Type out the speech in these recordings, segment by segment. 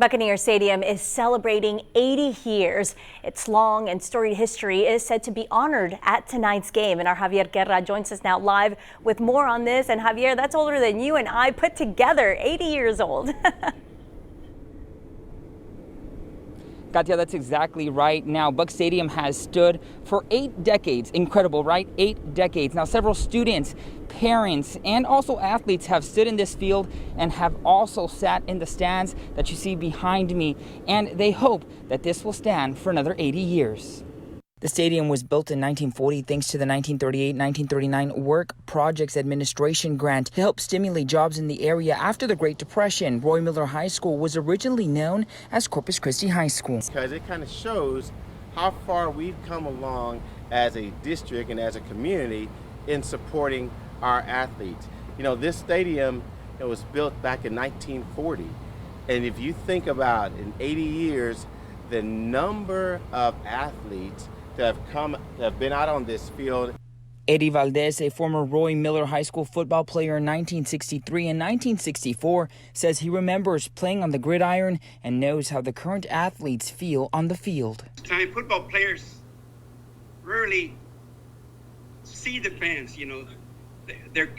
Buccaneer Stadium is celebrating 80 years. Its long and storied history is said to be honored at tonight's game. And our Javier Guerra joins us now live with more on this. And Javier, that's older than you and I put together, 80 years old. Katia, that's exactly right. Now, Buc Stadium has stood for 8 decades. Incredible, right? 8 decades. Now, several students, parents, and also athletes have stood in this field and have also sat in the stands that you see behind me. And they hope that this will stand for another 80 years. The stadium was built in 1940 thanks to the 1938-1939 Work Projects Administration grant to help stimulate jobs in the area after the Great Depression. Roy Miller High School was originally known as Corpus Christi High School. Because it kind of shows how far we've come along as a district and as a community in supporting our athletes. You know, this stadium, it was built back in 1940. And if you think about in 80 years, the number of athletes that have been out on this field. Eddie VALDEZ, a former Roy Miller High School football player in 1963 and 1964, says he remembers playing on the gridiron and knows how the current athletes feel on the field. Time football players rarely see the fans, you know. They're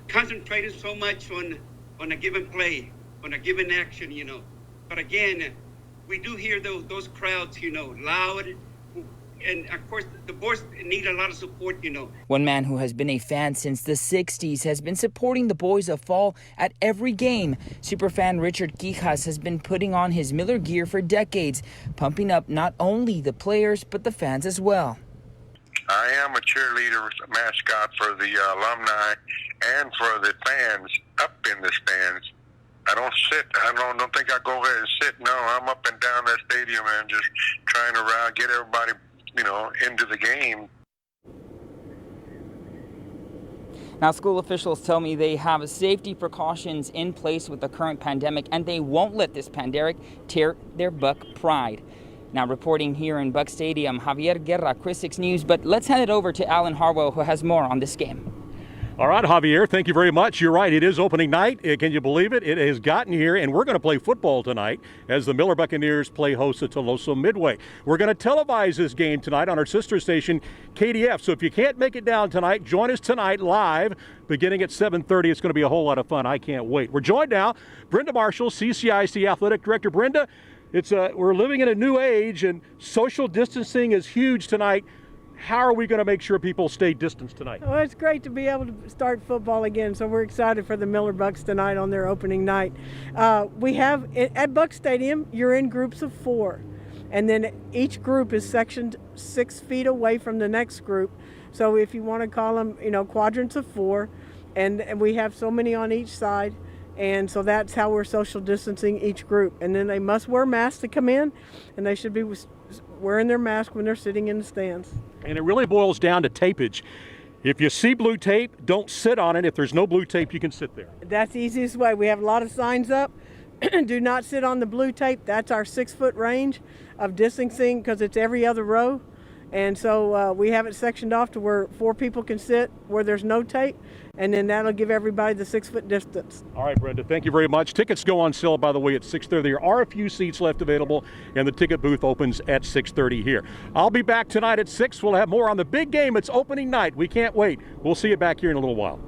concentrated so much on a given play, on a given action, you know. But again, we do hear those crowds, you know, loud. And of course, the boys need a lot of support, you know. One man who has been a fan since the 60s has been supporting the boys of fall at every game. Superfan Richard QUIJAS has been putting on his Miller gear for decades, pumping up not only the players, but the fans as well. I am a cheerleader mascot for the alumni and for the fans up in the stands. I don't sit. I don't think I go ahead and sit. No, I'm up and down that stadium and just trying to get everybody, you know, into the game. Now, school officials tell me they have safety precautions in place with the current pandemic, and they won't let this pandemic tear their Buc pride. Now, reporting here in Buc Stadium, Javier Guerra, Chris 6 News. But let's hand it over to Alan Harwell, who has more on this game. All right, Javier, thank you very much. You're right, it is opening night. Can you believe it? It has gotten here, and we're going to play football tonight as the Miller Buccaneers play host to Toloso Midway. We're going to televise this game tonight on our sister station, KDF. So if you can't make it down tonight, join us tonight live beginning at 7:30. It's going to be a whole lot of fun. I can't wait. We're joined now, Brenda Marshall, CCIC Athletic Director. Brenda, we're living in a new age, and social distancing is huge tonight. How are we going to make sure people stay distanced tonight? Well, it's great to be able to start football again, so we're excited for the Miller Bucs tonight on their opening night. We have, at Buc Stadium, you're in groups of 4, and then each group is sectioned 6 feet away from the next group. So if you want to call them, you know, quadrants of 4, and we have so many on each side, and so that's how we're social distancing each group. And then they must wear masks to come in, and they should be wearing their mask when they're sitting in the stands. And it really boils down to tapeage. If you see blue tape, don't sit on it. If there's no blue tape, you can sit there. That's the easiest way. We have a lot of signs up. Do not sit on the blue tape. That's our 6-foot range of distancing because it's every other row. And so we have it sectioned off to where 4 people can sit where there's no tape, and then that'll give everybody the 6-foot distance. All right, Brenda, thank you very much. Tickets go on sale, by the way, at 6:30. There are a few seats left available, and the ticket booth opens at 6:30 here. I'll be back tonight at 6. We'll have more on the big game. It's opening night. We can't wait. We'll see you back here in a little while.